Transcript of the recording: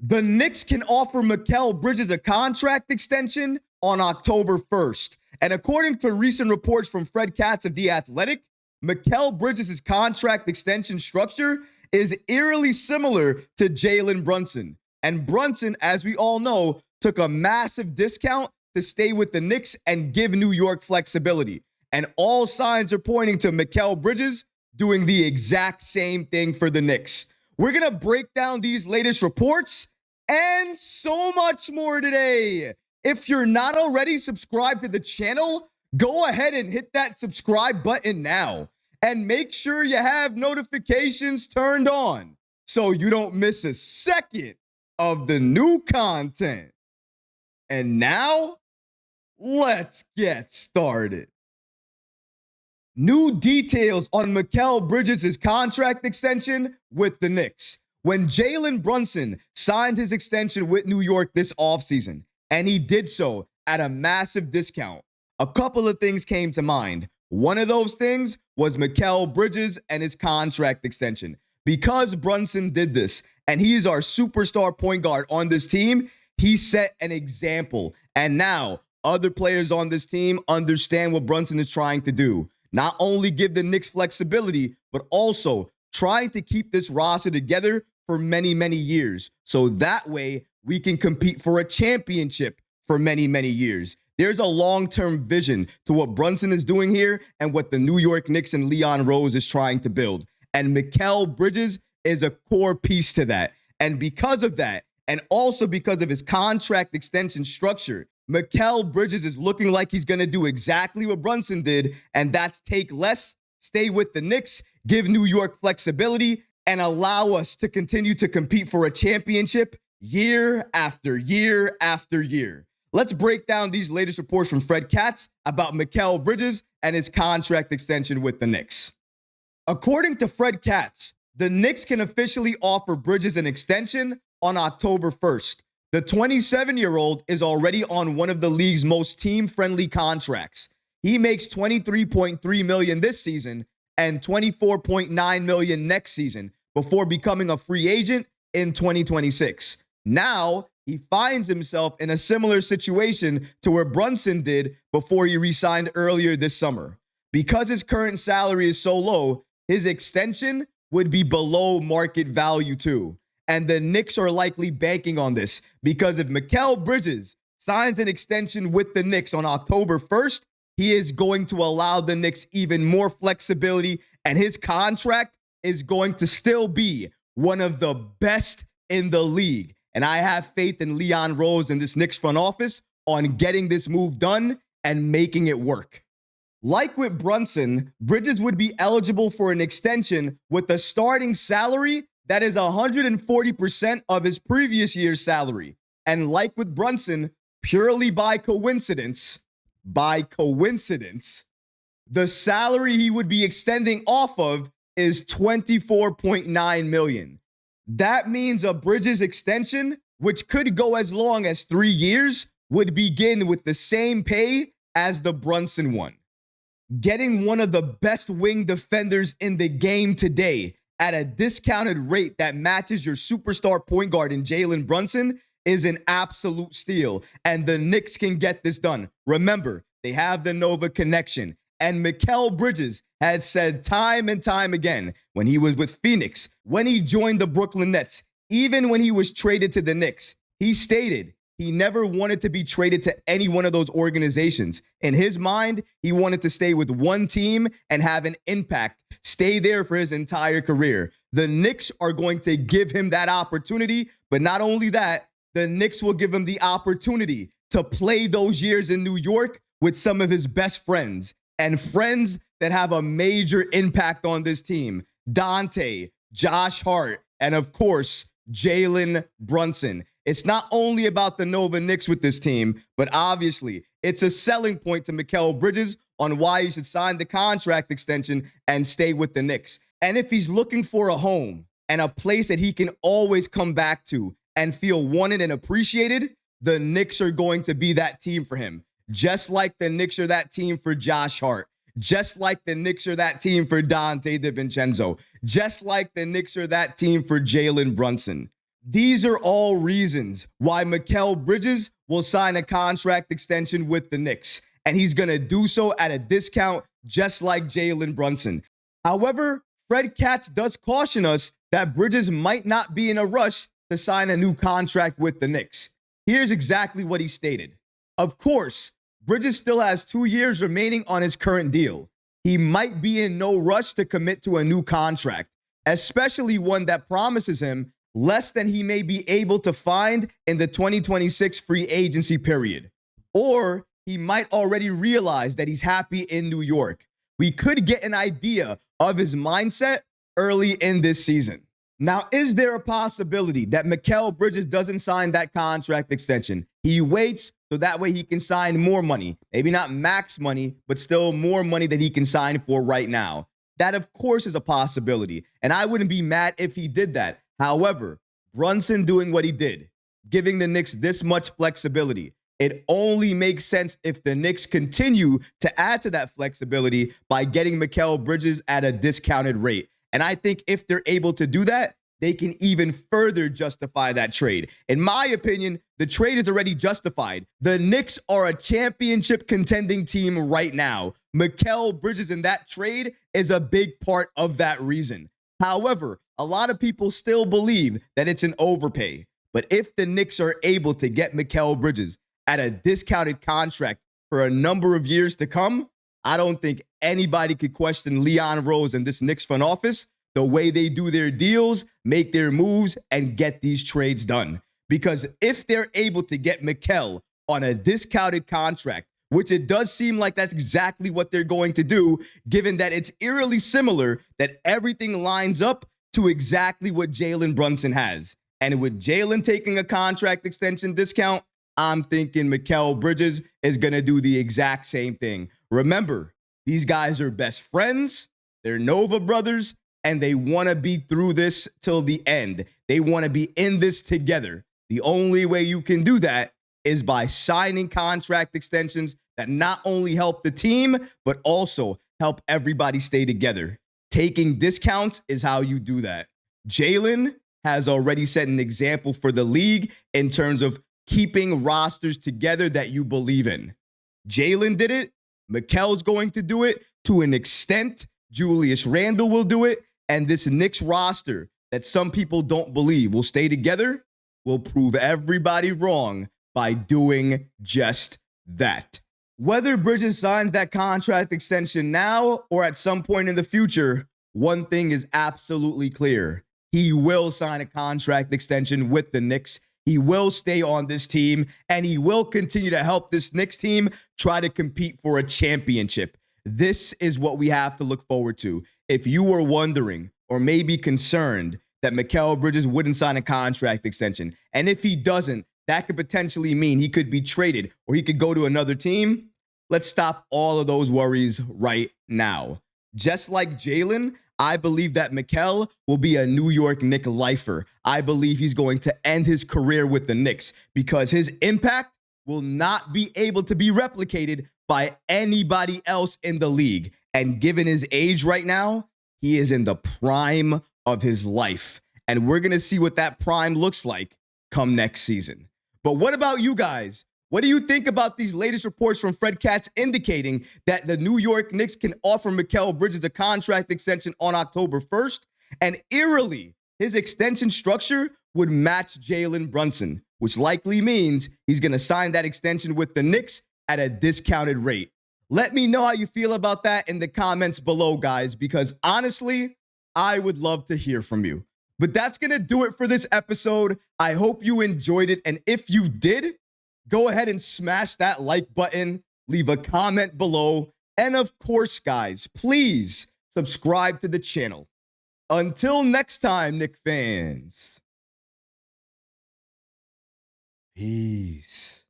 The Knicks can offer Mikal Bridges a contract extension on October 1st. And according to recent reports from Fred Katz of The Athletic, Mikal Bridges' contract extension structure is eerily similar to Jalen Brunson. And Brunson, as we all know, took a massive discount to stay with the Knicks and give New York flexibility. And all signs are pointing to Mikal Bridges doing the exact same thing for the Knicks. We're going to break down these latest reports and so much more today. If you're not already subscribed to the channel, go ahead and hit that subscribe button now. And make sure you have notifications turned on so you don't miss a second of the new content. And now, let's get started. New details on Mikal Bridges' contract extension with the Knicks. When Jalen Brunson signed his extension with New York this offseason, and he did so at a massive discount, a couple of things came to mind. One of those things was Mikal Bridges and his contract extension. Because Brunson did this, and he's our superstar point guard on this team, he set an example. And now other players on this team understand what Brunson is trying to do. Not only give the Knicks flexibility, but also trying to keep this roster together for many, many years. So that way we can compete for a championship for many, many years. There's a long-term vision to what Brunson is doing here and what the New York Knicks and Leon Rose is trying to build. And Mikal Bridges is a core piece to that. And because of that, and also because of his contract extension structure, Mikal Bridges is looking like he's going to do exactly what Brunson did, and that's take less, stay with the Knicks, give New York flexibility, and allow us to continue to compete for a championship year after year after year. Let's break down these latest reports from Fred Katz about Mikal Bridges and his contract extension with the Knicks. According to Fred Katz, the Knicks can officially offer Bridges an extension on October 1st. The 27-year-old is already on one of the league's most team-friendly contracts. He makes $23.3 million this season and $24.9 million next season before becoming a free agent in 2026. Now, he finds himself in a similar situation to where Brunson did before he re-signed earlier this summer. Because his current salary is so low, his extension would be below market value too. And the Knicks are likely banking on this because if Mikal Bridges signs an extension with the Knicks on October 1st, he is going to allow the Knicks even more flexibility, and his contract is going to still be one of the best in the league. And I have faith in Leon Rose and this Knicks front office on getting this move done and making it work. Like with Brunson, Bridges would be eligible for an extension with a starting salary that is 140% of his previous year's salary. And like with Brunson, purely by coincidence, the salary he would be extending off of is $24.9 million. That means a Bridges extension, which could go as long as 3 years, would begin with the same pay as the Brunson one. Getting one of the best wing defenders in the game today at a discounted rate that matches your superstar point guard in Jalen Brunson is an absolute steal, and the Knicks can get this done. Remember, they have the Nova connection, and Mikal Bridges has said time and time again when he was with Phoenix, when he joined the Brooklyn Nets, even when he was traded to the Knicks, he stated he never wanted to be traded to any one of those organizations. In his mind, he wanted to stay with one team and have an impact, stay there for his entire career. The Knicks are going to give him that opportunity, but not only that, the Knicks will give him the opportunity to play those years in New York with some of his best friends and friends that have a major impact on this team. Dante, Josh Hart, and of course, Jalen Brunson. It's not only about the Nova Knicks with this team, but obviously it's a selling point to Mikal Bridges on why he should sign the contract extension and stay with the Knicks. And if he's looking for a home and a place that he can always come back to and feel wanted and appreciated, the Knicks are going to be that team for him. Just like the Knicks are that team for Josh Hart. Just like the Knicks are that team for Dante DiVincenzo. Just like the Knicks are that team for Jalen Brunson. These are all reasons why Mikal Bridges will sign a contract extension with the Knicks, and he's going to do so at a discount just like Jalen Brunson. However, Fred Katz does caution us that Bridges might not be in a rush to sign a new contract with the Knicks. Here's exactly what he stated. Of course, Bridges still has 2 years remaining on his current deal. He might be in no rush to commit to a new contract, especially one that promises him less than he may be able to find in the 2026 free agency period. Or he might already realize that he's happy in New York. We could get an idea of his mindset early in this season. Now, is there a possibility that Mikal Bridges doesn't sign that contract extension? He waits so that way he can sign more money. Maybe not max money, but still more money that he can sign for right now. That, of course, is a possibility, and I wouldn't be mad if he did that. However, Brunson doing what he did, giving the Knicks this much flexibility, it only makes sense if the Knicks continue to add to that flexibility by getting Mikal Bridges at a discounted rate. And I think if they're able to do that, they can even further justify that trade. In my opinion, the trade is already justified. The Knicks are a championship contending team right now. Mikal Bridges in that trade is a big part of that reason. However, a lot of people still believe that it's an overpay. But if the Knicks are able to get Mikal Bridges at a discounted contract for a number of years to come, I don't think anybody could question Leon Rose and this Knicks front office, the way they do their deals, make their moves, and get these trades done. Because if they're able to get Mikal on a discounted contract, which it does seem like that's exactly what they're going to do, given that it's eerily similar, that everything lines up to exactly what Jalen Brunson has. And with Jalen taking a contract extension discount, I'm thinking Mikal Bridges is going to do the exact same thing. Remember, these guys are best friends, they're Nova brothers, and they want to be through this till the end. They want to be in this together. The only way you can do that is by signing contract extensions that not only help the team, but also help everybody stay together. Taking discounts is how you do that. Jalen has already set an example for the league in terms of keeping rosters together that you believe in. Jalen did it. Mikal's going to do it to an extent. Julius Randle will do it. And this Knicks roster that some people don't believe will stay together will prove everybody wrong by doing just that. Whether Bridges signs that contract extension now or at some point in the future, one thing is absolutely clear. He will sign a contract extension with the Knicks. He will stay on this team, and he will continue to help this Knicks team try to compete for a championship. This is what we have to look forward to. If you were wondering or maybe concerned that Mikal Bridges wouldn't sign a contract extension, and if he doesn't, that could potentially mean he could be traded or he could go to another team, let's stop all of those worries right now. Just like Jalen, I believe that Mikal will be a New York Knicks lifer. I believe he's going to end his career with the Knicks because his impact will not be able to be replicated by anybody else in the league. And given his age right now, he is in the prime of his life. And we're going to see what that prime looks like come next season. But what about you guys? What do you think about these latest reports from Fred Katz indicating that the New York Knicks can offer Mikal Bridges a contract extension on October 1st? And eerily, his extension structure would match Jalen Brunson, which likely means he's going to sign that extension with the Knicks at a discounted rate. Let me know how you feel about that in the comments below, guys, because honestly, I would love to hear from you. But that's going to do it for this episode. I hope you enjoyed it. And if you did, go ahead and smash that like button, leave a comment below. And of course, guys, please subscribe to the channel. Until next time, Knick fans. Peace.